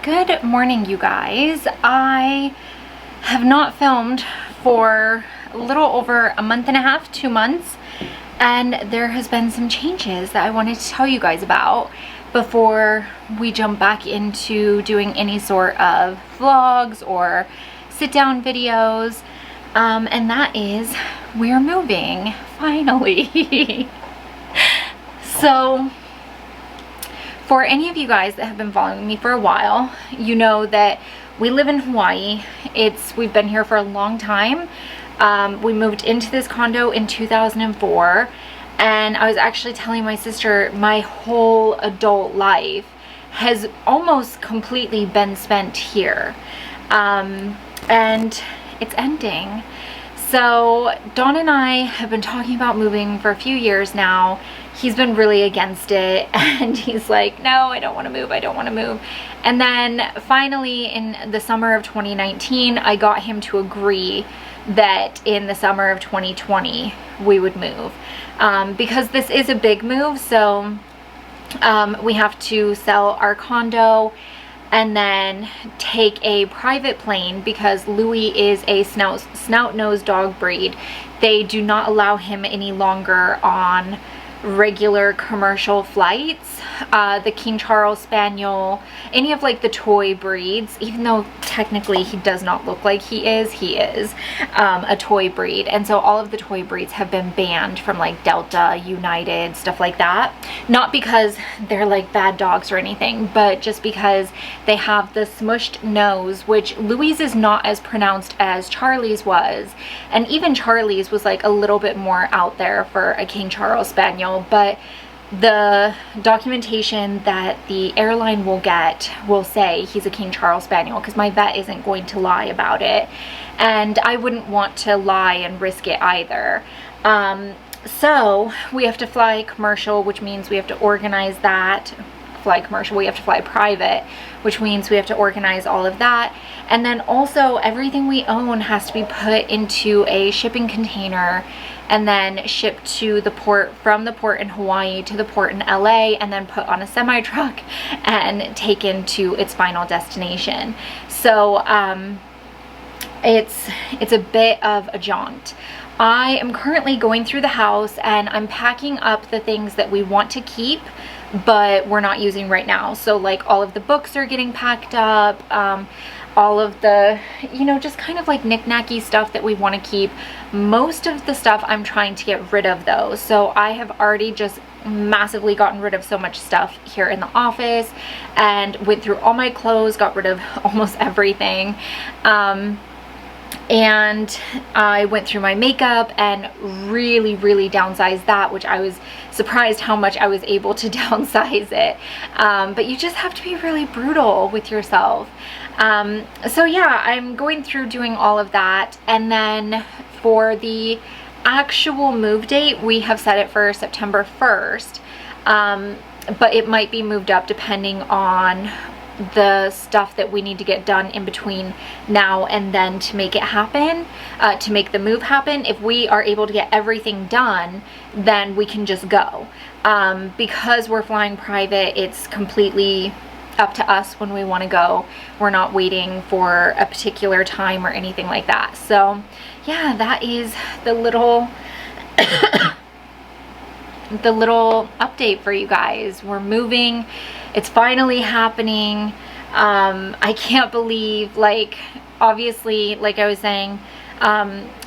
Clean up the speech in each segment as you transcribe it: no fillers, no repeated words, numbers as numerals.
Good morning, you guys. I have not filmed for a little over a month and a half, 2 months, and there has been some changes that I wanted to tell you guys about before we jump back into doing any sort of vlogs or sit down videos, and that is we're moving finally. So for any of you guys that have been following me for a while, you know that we live in Hawaii. We've been here for a long time. We moved into this condo in 2004, and I was actually telling my sister my whole adult life has almost completely been spent here, and it's ending. So Dawn and I have been talking about moving for a few years now. He's been really against it, and he's like, no, I don't want to move, I don't want to move. And then finally in the summer of 2019, I got him to agree that in the summer of 2020 we would move, because this is a big move. So we have to sell our condo and then take a private plane, because Louis is a snout-nosed dog breed. They do not allow him any longer on regular commercial flights. The King Charles Spaniel, any of like the toy breeds, even though technically he does not look like he is a toy breed. And so all of the toy breeds have been banned from like Delta, United, stuff like that. Not because they're like bad dogs or anything, but just because they have the smushed nose, which Louis is not as pronounced as Charlie's was. And even Charlie's was like a little bit more out there for a King Charles Spaniel. But the documentation that the airline will get will say he's a King Charles Spaniel, because my vet isn't going to lie about it, and I wouldn't want to lie and risk it either. So we have to fly commercial, which means we have to organize that. Fly commercial, we have to fly private, which means we have to organize all of that. And then also everything we own has to be put into a shipping container and then shipped to the port, from the port in Hawaii to the port in LA, and then put on a semi truck and taken to its final destination. So it's a bit of a jaunt. I am currently going through the house and I'm packing up the things that we want to keep but we're not using right now. So like all of the books are getting packed up, all of the, you know, just kind of like knick-knacky stuff that we want to keep. Most of the stuff I'm trying to get rid of though. So I have already just massively gotten rid of so much stuff here in the office and went through all my clothes, got rid of almost everything. And I went through my makeup and really downsized that, which I was surprised how much I was able to downsize it. But you just have to be really brutal with yourself. So yeah, I'm going through doing all of that. And then for the actual move date, we have set it for September 1st. But it might be moved up depending on the stuff that we need to get done in between now and then to make it happen, to make the move happen. If we are able to get everything done, then we can just go. Because we're flying private, it's completely up to us when we want to go. We're not waiting for a particular time or anything like that. So yeah, that is the little the little update for you guys. We're moving. It's finally happening. I can't believe, like, obviously, like I was saying,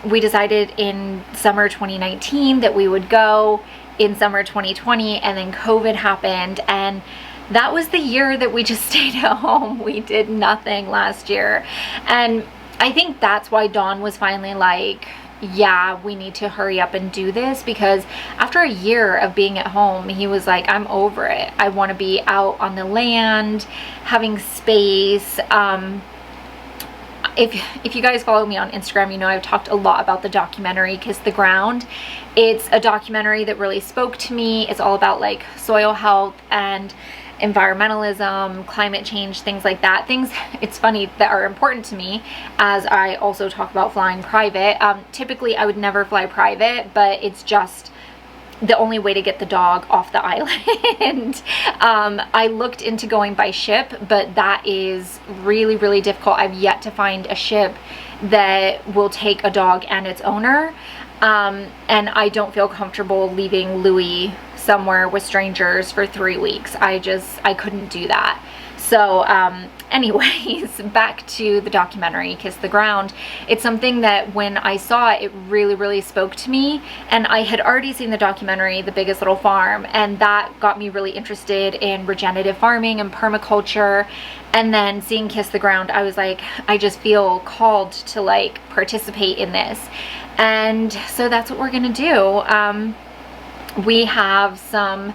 we decided in summer 2019 that we would go in summer 2020, and then COVID happened, and that was the year that we just stayed at home. We did nothing last year. And I think that's why Dawn was finally like, yeah, we need to hurry up and do this, because after a year of being at home, he was like, I'm over it. I want to be out on the land, having space. If you guys follow me on Instagram, you know I've talked a lot about the documentary Kiss the Ground. It's a documentary that really spoke to me. It's all about like soil health and environmentalism, climate change, things like that. Things, it's funny, that are important to me, as I also talk about flying private. Typically I would never fly private, but it's just the only way to get the dog off the island. I looked into going by ship, but that is really, really difficult. I've yet to find a ship that will take a dog and its owner. And I don't feel comfortable leaving Louis somewhere with strangers for 3 weeks. I couldn't do that. So anyways, back to the documentary, Kiss the Ground. It's something that when I saw it, it really, really spoke to me. And I had already seen the documentary, The Biggest Little Farm, and that got me really interested in regenerative farming and permaculture. And then seeing Kiss the Ground, I was like, I just feel called to like participate in this. And so that's what we're gonna do. We have some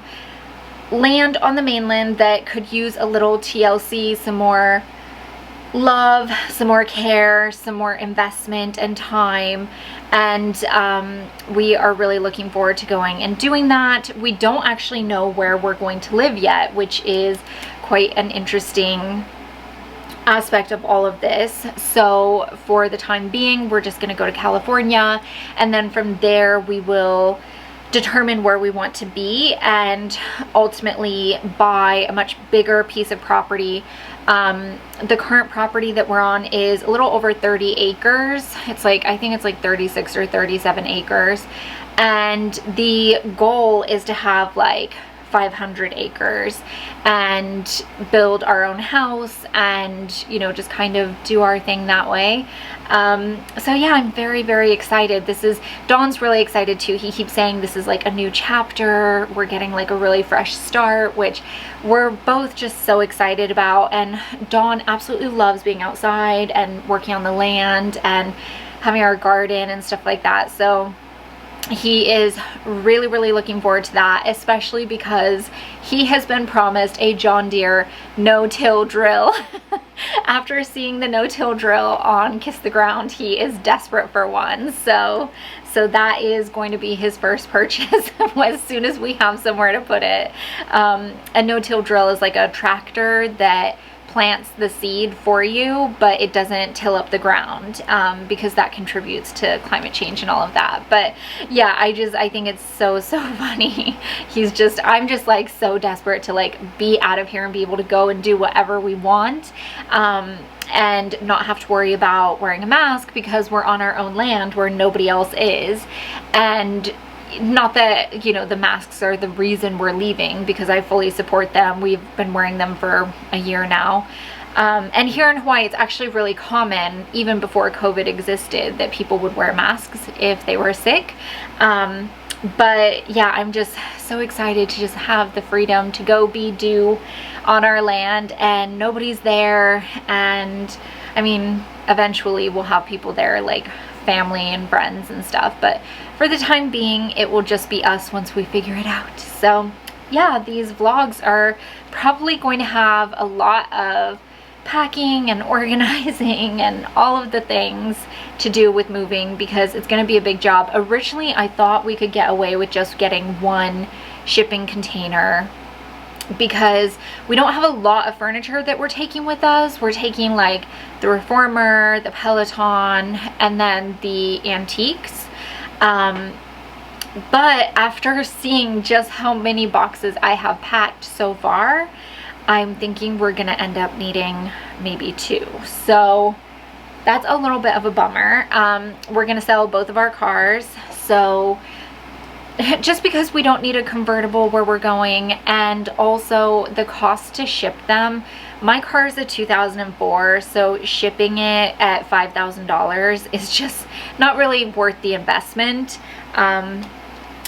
land on the mainland that could use a little TLC, some more love, some more care, some more investment and time, and we are really looking forward to going and doing that. We don't actually know where we're going to live yet, which is quite an interesting aspect of all of this. So for the time being, we're just going to go to California, and then from there we will determine where we want to be and ultimately buy a much bigger piece of property. The current property that we're on is a little over 30 acres. It's like, I think it's like 36 or 37 acres. And the goal is to have like 500 acres and build our own house and, you know, just kind of do our thing that way. So yeah, I'm very, very excited. Don's really excited too. He keeps saying this is like a new chapter. We're getting like a really fresh start, which we're both just so excited about. And Don absolutely loves being outside and working on the land and having our garden and stuff like that. So he is really, really looking forward to that, especially because he has been promised a John Deere no-till drill. After seeing the no-till drill on Kiss the Ground, he is desperate for one. So that is going to be his first purchase as soon as we have somewhere to put it. A no-till drill is like a tractor that plants the seed for you, but it doesn't till up the ground, because that contributes to climate change and all of that. But yeah, I think it's so funny. I'm just like so desperate to like be out of here and be able to go and do whatever we want, and not have to worry about wearing a mask because we're on our own land where nobody else is. And not that, you know, the masks are the reason we're leaving, because I fully support them. We've been wearing them for a year now. And here in Hawaii, it's actually really common, even before COVID existed, that people would wear masks if they were sick. But yeah, I'm just so excited to just have the freedom to go do on our land and nobody's there. And I mean, eventually we'll have people there, like family and friends and stuff, but for the time being it will just be us once we figure it out. So yeah, these vlogs are probably going to have a lot of packing and organizing and all of the things to do with moving, because it's going to be a big job. Originally I thought we could get away with just getting one shipping container, because we don't have a lot of furniture that we're taking with us. We're taking like the reformer, the Peloton, and then the antiques. But after seeing just how many boxes I have packed so far, I'm thinking we're gonna end up needing maybe 2. So that's a little bit of a bummer. We're gonna sell both of our cars, so just because we don't need a convertible where we're going, and also the cost to ship them. My car is a 2004, so shipping it at $5,000 is just not really worth the investment.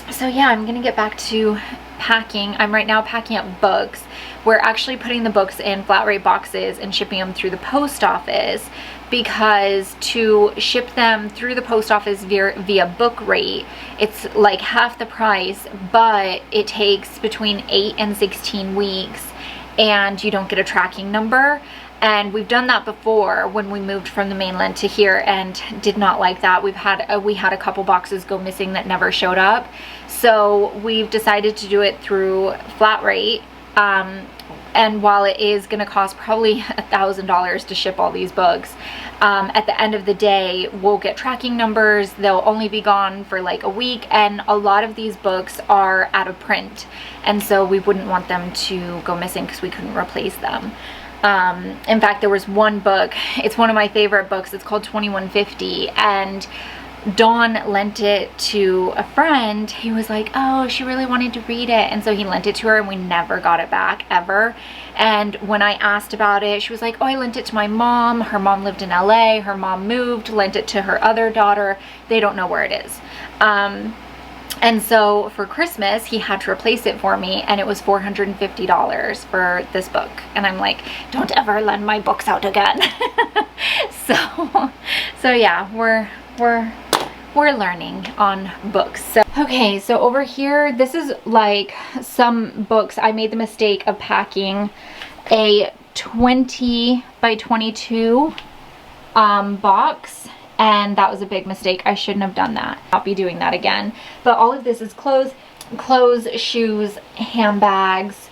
So yeah, I'm gonna get back to packing. I'm right now packing up books. We're actually putting the books in flat rate boxes and shipping them through the post office, because to ship them through the post office via book rate, it's like half the price, but it takes between 8 and 16 weeks and you don't get a tracking number. And we've done that before when we moved from the mainland to here and did not like that. We had a couple boxes go missing that never showed up. So we've decided to do it through flat rate. and while it is going to cost probably $1,000 to ship all these books, at the end of the day, we'll get tracking numbers. They'll only be gone for like a week, and a lot of these books are out of print, and so we wouldn't want them to go missing because we couldn't replace them. In fact, there was one book, it's one of my favorite books, it's called 2150, and Dawn lent it to a friend. He was like, oh, she really wanted to read it, and so he lent it to her, and we never got it back ever. And when I asked about it, she was like, oh, I lent it to my mom. Her mom lived in LA, her mom moved, lent it to her other daughter. They don't know where it is. And so for Christmas, he had to replace it for me, and it was $450 for this book. And I'm like, don't ever lend my books out again. so yeah, we're learning on books. So, okay, so over here, this is like some books. I made the mistake of packing a 20 by 22 box, and that was a big mistake. I shouldn't have done that. I'll be doing that again. But all of this is clothes, shoes, handbags,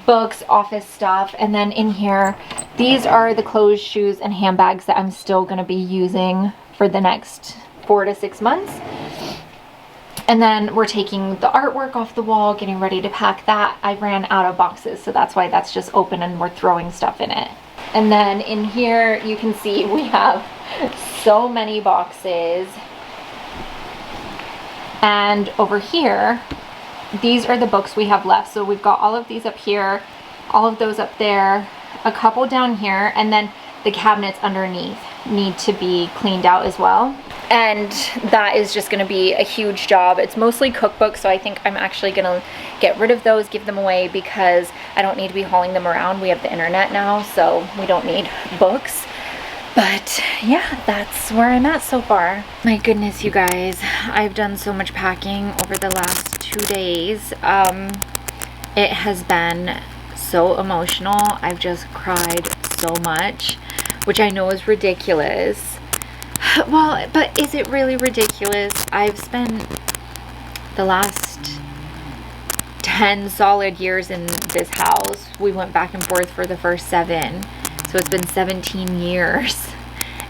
books, office stuff. And then in here, these are the clothes, shoes, and handbags that I'm still gonna be using for the next 4 to 6 months. And then we're taking the artwork off the wall, getting ready to pack that. I ran out of boxes, so that's why that's just open and we're throwing stuff in it. And then in here, you can see we have so many boxes. And over here, these are the books we have left. So we've got all of these up here, all of those up there, a couple down here, and then the cabinets underneath need to be cleaned out as well. And that is just going to be a huge job. It's mostly cookbooks, so I think I'm actually going to get rid of those, give them away, because I don't need to be hauling them around. We have the internet now, so we don't need books. But yeah, that's where I'm at so far. My goodness, you guys, I've done so much packing over the last 2 days. It has been so emotional. I've just cried so much, which I know is ridiculous. Well, but is it really ridiculous? I've spent the last 10 solid years in this house. We went back and forth for the first 7, so it's been 17 years.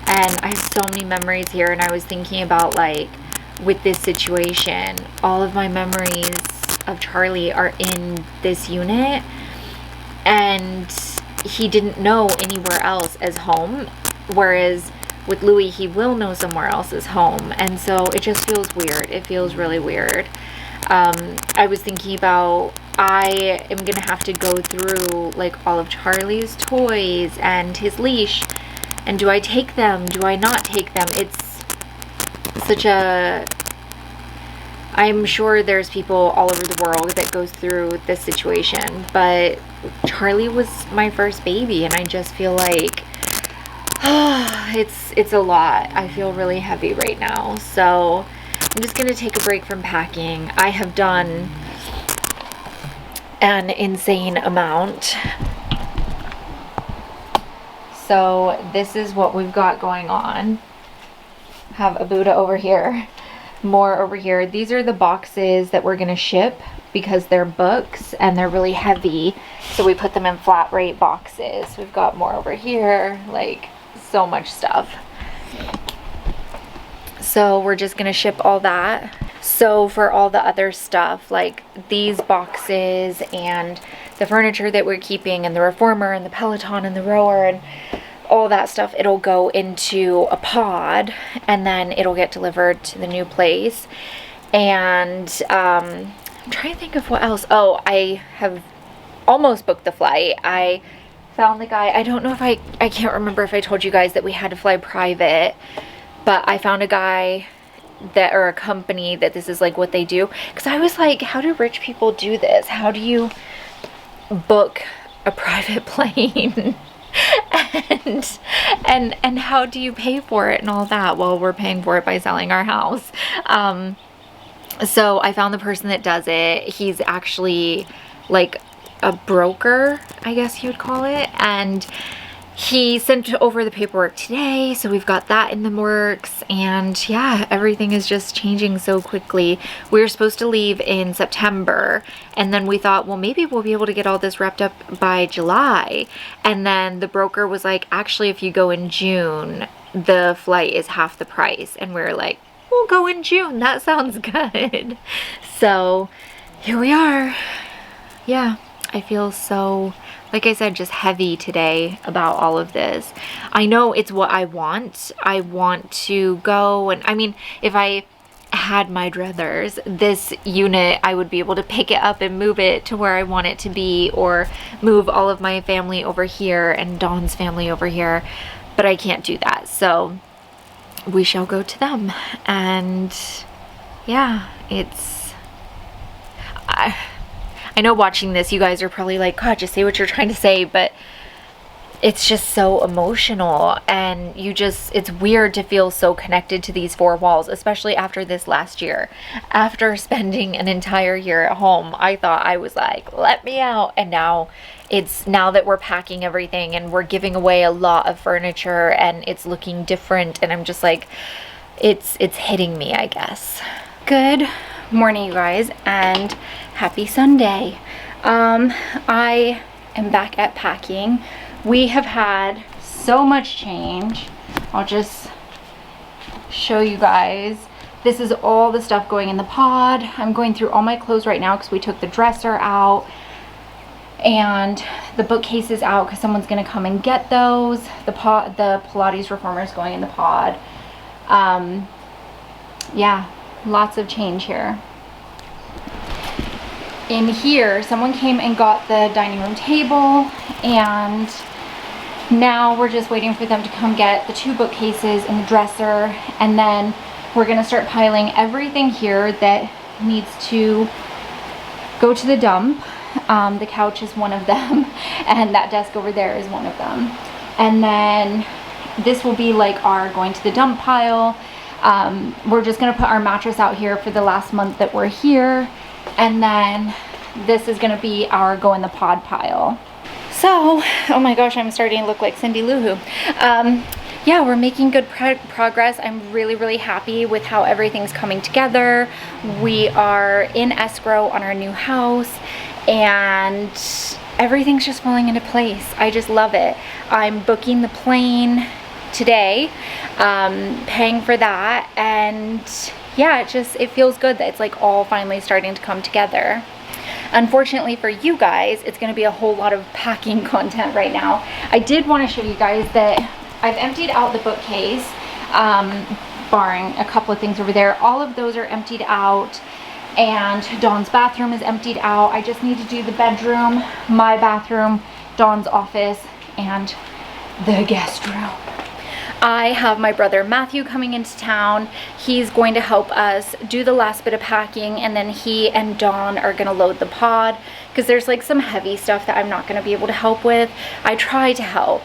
And I have so many memories here, and I was thinking about, like, with this situation, all of my memories of Charlie are in this unit, and he didn't know anywhere else as home, whereas with Louis, he will know somewhere else as home. And so it just feels weird. It feels really weird. I was thinking about, I am gonna have to go through like all of Charlie's toys and his leash, and do I take them, do I not take them? It's such a, I'm sure there's people all over the world that goes through this situation, but Charlie was my first baby, and I just feel like it's a lot. I feel really heavy right now, so I'm just gonna take a break from packing. I have done an insane amount. So this is what we've got going on. Have a Buddha over here, more over here. These are the boxes that we're gonna ship because they're books and they're really heavy, so we put them in flat rate boxes. We've got more over here, like so much stuff. So we're just gonna ship all that. So for all the other stuff, like these boxes and the furniture that we're keeping and the reformer and the Peloton and the rower and all that stuff, it'll go into a pod and then it'll get delivered to the new place. And I'm trying to think of what else. Oh, I have almost booked the flight. I found the guy. I don't know if I can't remember if I told you guys that we had to fly private, but I found a guy that, or a company that this is like what they do, because I was like, how do rich people do this? How do you book a private plane? and how do you pay for it and all that? Well, we're paying for it by selling our house. So I found the person that does it. He's actually like a broker, I guess you would call it, and he sent over the paperwork today, so we've got that in the works. And yeah, everything is just changing so quickly. We were supposed to leave in September, and then we thought, well, maybe we'll be able to get all this wrapped up by July. And then the broker was like, actually, if you go in June, the flight is half the price. And we were like, we'll go in June, that sounds good. So here we are. Yeah, I feel so, like I said, just heavy today about all of this. I know it's what I want. I want to go, and I mean, if I had my druthers, this unit, I would be able to pick it up and move it to where I want it to be, or move all of my family over here and Dawn's family over here, but I can't do that. So we shall go to them. And yeah, it's... I know watching this, you guys are probably like, God, just say what you're trying to say, but it's just so emotional, and it's weird to feel so connected to these four walls, especially after this last year. After spending an entire year at home, I thought, I was like, let me out. And now that we're packing everything and we're giving away a lot of furniture and it's looking different, and I'm just like, it's hitting me, I guess. Good morning, you guys, and happy Sunday. I am back at packing. We have had so much change. I'll just show you guys. This is all the stuff going in the pod. I'm going through all my clothes right now because we took the dresser out and the bookcases out because someone's gonna come and get those. The Pilates reformer is going in the pod. Yeah, lots of change here. In here, someone came and got the dining room table, and now we're just waiting for them to come get the two bookcases and the dresser, and then we're gonna start piling everything here that needs to go to the dump. The couch is one of them, and that desk over there is one of them. And then this will be like our going to the dump pile. We're just gonna put our mattress out here for the last month that we're here, and then this is gonna be our go in the pod pile. So, oh my gosh, I'm starting to look like Cindy Lou Who. Yeah, we're making good progress. I'm really happy with how everything's coming together. We are in escrow on our new house, and everything's just falling into place. I just love it. I'm booking the plane today, paying for that, and yeah, it feels good that it's like all finally starting to come together. Unfortunately for you guys, it's going to be a whole lot of packing content right now. I did want to show you guys that I've emptied out the bookcase, barring a couple of things over there. All of those are emptied out, and Dawn's bathroom is emptied out. I just need to do the bedroom, my bathroom, Dawn's office, and the guest room. I have my brother Matthew coming into town. He's going to help us do the last bit of packing, and then he and Dawn are gonna load the pod because there's like some heavy stuff that I'm not gonna be able to help with. I try to help,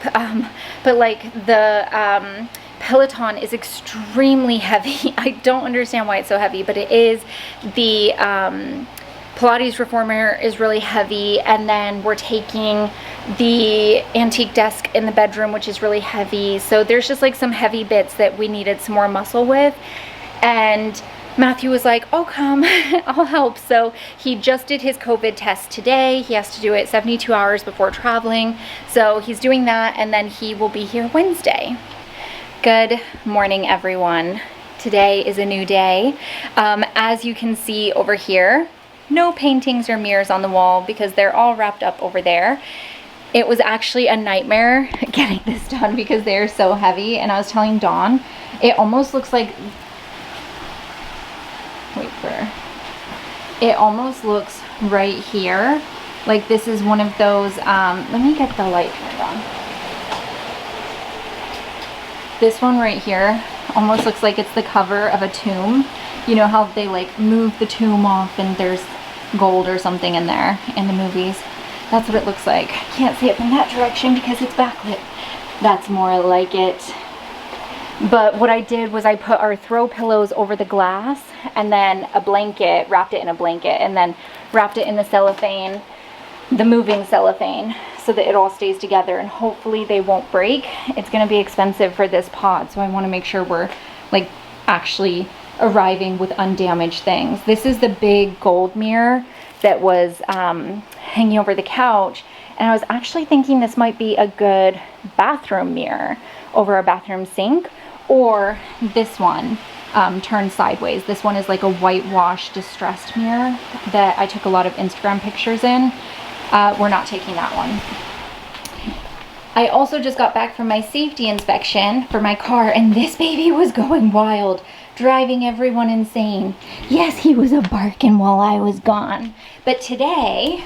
but like the Peloton is extremely heavy. I don't understand why it's so heavy, but it is. The Pilates reformer is really heavy, and then we're taking the antique desk in the bedroom, which is really heavy. So there's just like some heavy bits that we needed some more muscle with, and Matthew was like, oh, come, I'll help. So he just did his COVID test today. He has to do it 72 hours before traveling, so he's doing that, and then he will be here Wednesday. Good morning, everyone. Today is a new day. As you can see over here, no paintings or mirrors on the wall because they're all wrapped up over there. It was actually a nightmare getting this done because they're so heavy, and I was telling Dawn, it almost looks like, it almost looks right here like this is one of those, let me get the light turned on. This one right here almost looks like it's the cover of a tomb. You know how they like move the tomb off and there's gold or something in there in the movies? That's what it looks like. I can't see it from that direction because it's backlit. That's more like it. But what I did was I put our throw pillows over the glass, and then a blanket, wrapped it in a blanket, and then wrapped it in the cellophane, the moving cellophane. so that it all stays together, and hopefully they won't break. It's going to be expensive for this pod, so I want to make sure we're like actually arriving with undamaged things. This is the big gold mirror that was hanging over the couch, and I was actually thinking this might be a good bathroom mirror over a bathroom sink, or this one turned sideways. This one is like a whitewash distressed mirror that I took a lot of Instagram pictures in. We're not taking that one. I also just got back from my safety inspection for my car, and this baby was going wild, driving everyone insane. Yes, he was a barking while I was gone. But today,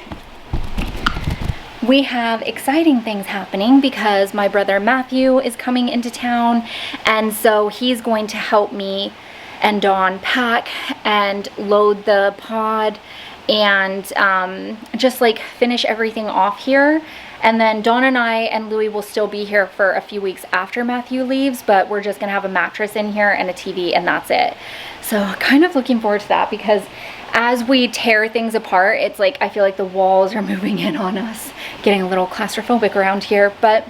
we have exciting things happening because my brother Matthew is coming into town, and so he's going to help me and Dawn pack and load the pod and just like finish everything off here. And then Dawn and I and Louie will still be here for a few weeks after Matthew leaves, but we're just gonna have a mattress in here and a TV, and that's it. So kind of looking forward to that, because as we tear things apart, it's like I feel like the walls are moving in on us, getting a little claustrophobic around here. But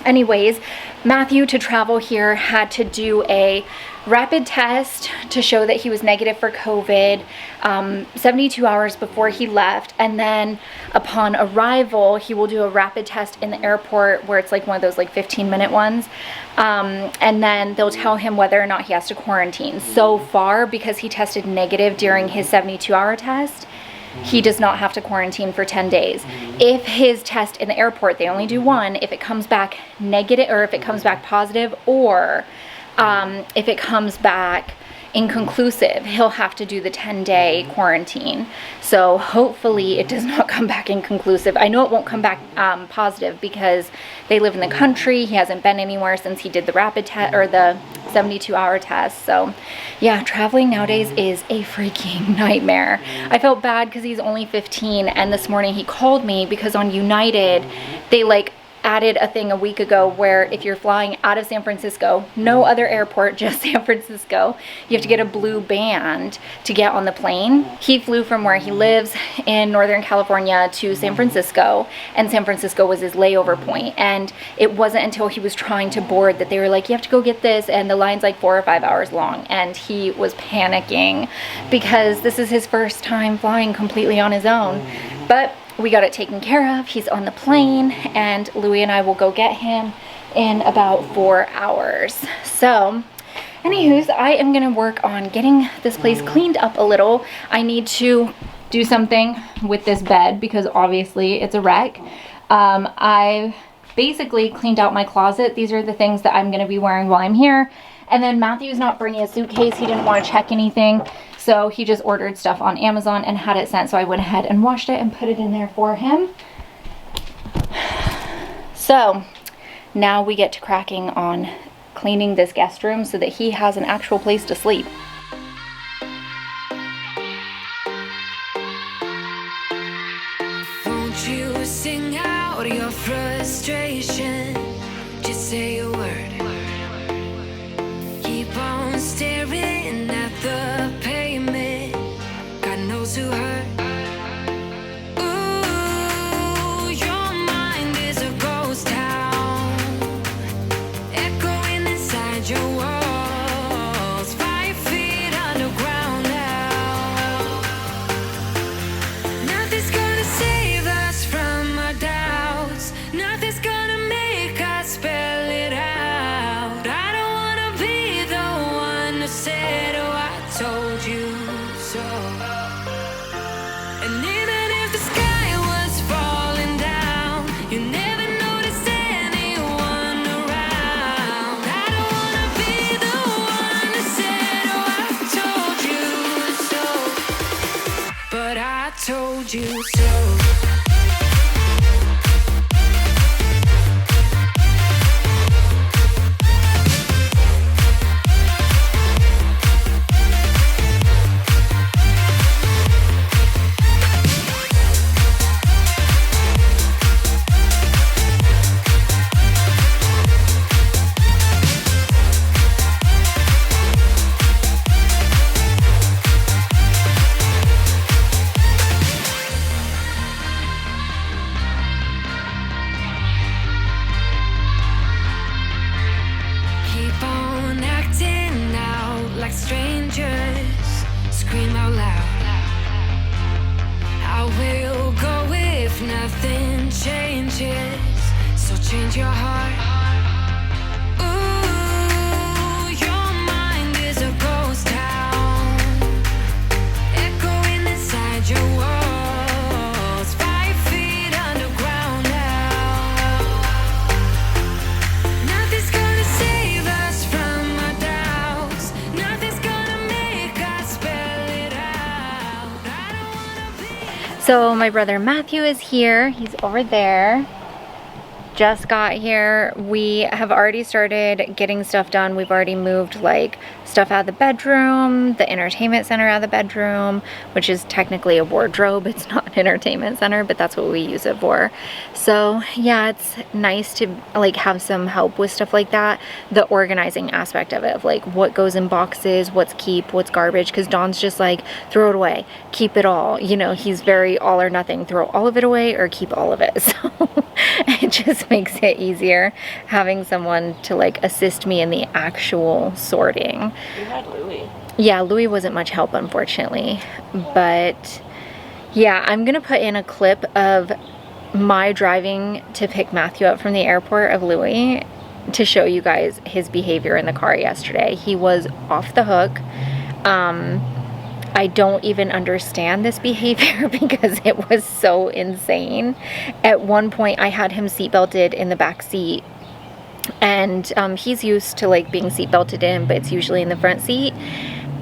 anyways, Matthew, to travel here, had to do a rapid test to show that he was negative for COVID 72 hours before he left, and then upon arrival he will do a rapid test in the airport where it's like one of those like 15-minute ones, and then they'll tell him whether or not he has to quarantine. So far, because he tested negative during his 72-hour test, he does not have to quarantine for 10 days. If his test in the airport, they only do one, if it comes back negative, or if it comes back positive, or if it comes back inconclusive, he'll have to do the 10-day quarantine. So hopefully it does not come back inconclusive. I know it won't come back positive because they live in the country. He hasn't been anywhere since he did the rapid test, or the 72-hour test. So yeah, traveling nowadays is a freaking nightmare. I felt bad because he's only 15, and this morning he called me because on United they like added a thing a week ago where if you're flying out of San Francisco, no other airport, just San Francisco, you have to get a blue band to get on the plane. He flew from where he lives in Northern California to San Francisco, and San Francisco was his layover point, and it wasn't until he was trying to board that they were like, you have to go get this, and the line's like 4 or 5 hours long, and he was panicking because this is his first time flying completely on his own. But we got it taken care of. He's on the plane, and Louie and I will go get him in about 4 hours. So anywho's, I am gonna work on getting this place cleaned up a little. I need to do something with this bed because obviously it's a wreck. I basically cleaned out my closet. These are the things that I'm gonna be wearing while I'm here. And then Matthew's not bringing a suitcase. He didn't want to check anything, so he just ordered stuff on Amazon and had it sent. So I went ahead and washed it and put it in there for him. So now we get to cracking on cleaning this guest room so that he has an actual place to sleep. Won't you sing out your frustration? Just say a word. Keep on staring at the pavement. God knows who hurt. Ooh, your mind is a ghost town, echoing inside your walls. 5 feet underground now. Nothing's gonna save us from our doubts. Nothing's gonna make us spell it out. I don't wanna be the one to say, oh, I told you so. And even if the sky was falling down, you never noticed anyone around. I don't wanna be the one to say, oh, I told you so. But I told you so. like strangers. Scream out loud. I will go if nothing changes. So change your heart. Ooh, your mind is a ghost town, echoing inside your walls. 5 feet underground now. Nothing's gonna save us from our doubts. Nothing's gonna make us spell it out. I don't wanna be. So my brother Matthew is here. He's over there. Just got here. We have already started getting stuff done. We've already moved like stuff out of the bedroom, the entertainment center out of the bedroom, which is technically a wardrobe. It's not an entertainment center, but that's what we use it for. So yeah, it's nice to like have some help with stuff like that. The organizing aspect of it, of like what goes in boxes, what's keep, what's garbage, because Don's just like, throw it away, keep it all. You know, he's very all or nothing, throw all of it away or keep all of it. So it just makes it easier having someone to like assist me in the actual sorting. You had Louie. Yeah, Louie wasn't much help, unfortunately. But yeah, I'm gonna put in a clip of my driving to pick Matthew up from the airport of Louie to show you guys his behavior in the car yesterday. He was off the hook. I don't even understand this behavior because it was so insane. At one point, I had him seatbelted in the back seat, and he's used to like being seatbelted in, but it's usually in the front seat.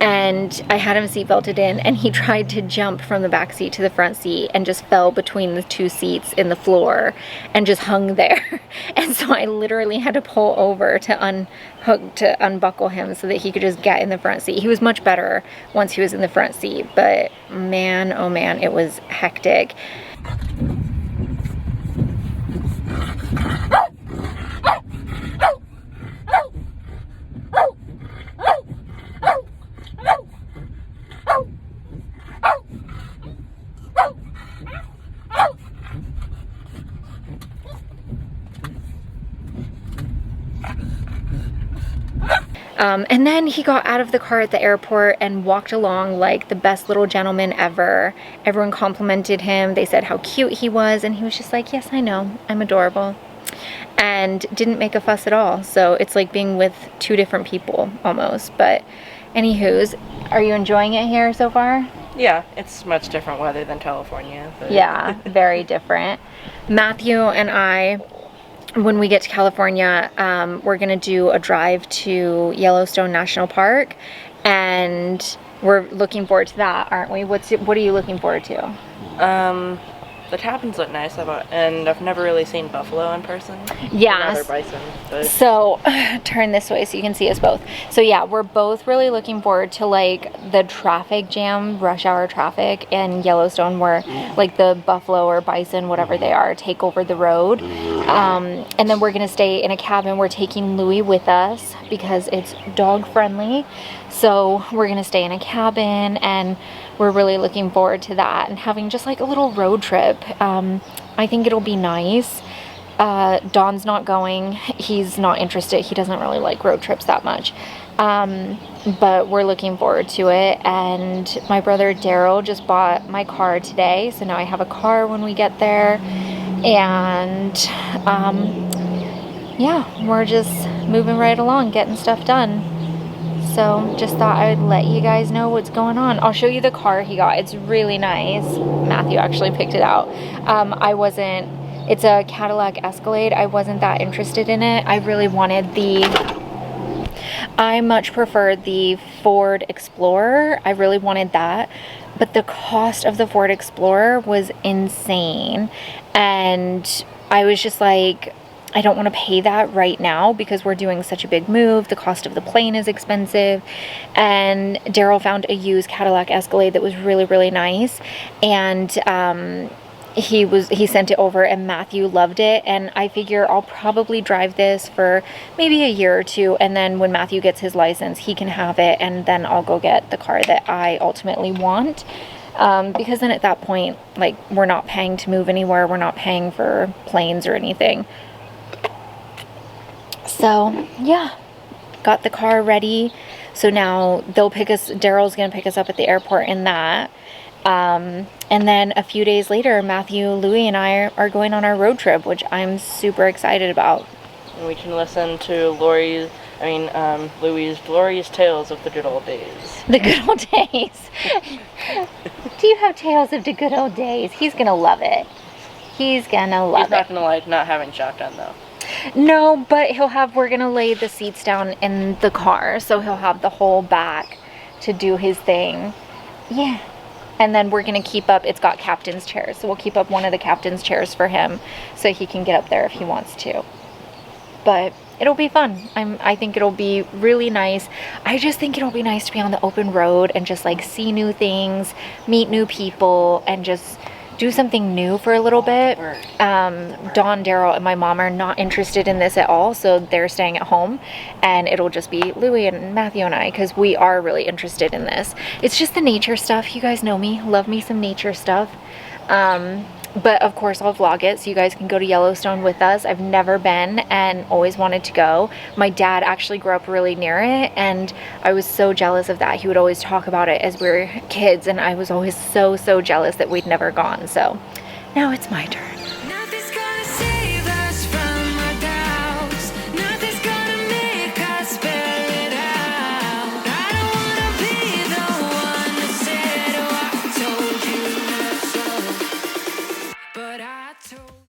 And I had him seatbelted in, and he tried to jump from the back seat to the front seat and just fell between the two seats in the floor and just hung there. And so I literally had to pull over to unhook, to unbuckle him so that he could just get in the front seat. He was much better once he was in the front seat, but man, oh man, it was hectic. And then he got out of the car at the airport and walked along like the best little gentleman ever. Everyone complimented him. They said how cute he was, and he was just like, yes, I know, I'm adorable. And didn't make a fuss at all. So it's like being with two different people almost. But anywho's, are you enjoying it here so far? Yeah, it's much different weather than California. But Yeah, very different. Matthew and I, when we get to California, we're gonna do a drive to Yellowstone National Park, and we're looking forward to that, aren't we? What are you looking forward to? The cabins look nice, and I've never really seen buffalo in person. Yeah. Rather bison. But So turn this way so you can see us both. So yeah, we're both really looking forward to like the traffic jam, rush hour traffic in Yellowstone, where like the buffalo or bison, whatever they are, take over the road. And then we're gonna stay in a cabin. We're taking Louie with us because it's dog friendly. So we're gonna stay in a cabin, and we're really looking forward to that and having just like a little road trip. I think it'll be nice. Don's not going. He's not interested. He doesn't really like road trips that much. But we're looking forward to it. And my brother Daryl just bought my car today, so now I have a car when we get there. And yeah, we're just moving right along, getting stuff done. So just thought I would let you guys know what's going on. I'll show you the car he got. It's really nice. Matthew actually picked it out. It's a Cadillac Escalade. I wasn't that interested in it. I really wanted I much prefer the Ford Explorer. I really wanted that. But the cost of the Ford Explorer was insane. And I was just like, I don't want to pay that right now because we're doing such a big move. The cost of the plane is expensive. And Daryl found a used Cadillac Escalade that was really, really nice. And he sent it over, and Matthew loved it. And I figure I'll probably drive this for maybe a year or two. And then when Matthew gets his license, he can have it. And then I'll go get the car that I ultimately want. Because then at that point, like, we're not paying to move anywhere. We're not paying for planes or anything. So yeah, got the car ready. So now they'll pick us, Daryl's gonna pick us up at the airport in that. And then a few days later, Matthew, Louie, and I are going on our road trip, which I'm super excited about. And we can listen to Louie's glorious tales of the good old days. The good old days. Do you have tales of the good old days? He's gonna love it. He's gonna love it. He's not gonna like not having shotgun though. No, but we're gonna lay the seats down in the car, so he'll have the whole back to do his thing. Yeah. And then we're gonna keep up, it's got captain's chairs, so we'll keep up one of the captain's chairs for him so he can get up there if he wants to. But it'll be fun. I think it'll be really nice. I just think it'll be nice to be on the open road and just like see new things, meet new people, and just do something new for a little bit. Dawn, Daryl, and my mom are not interested in this at all, so they're staying at home, and it'll just be Louie and Matthew and I, because we are really interested in this. It's just the nature stuff. You guys know me, love me some nature stuff. But of course I'll vlog it so you guys can go to Yellowstone with us. I've never been and always wanted to go. My dad actually grew up really near it, and I was so jealous of that. He would always talk about it as we were kids, and I was always so jealous that we'd never gone. So now it's my turn.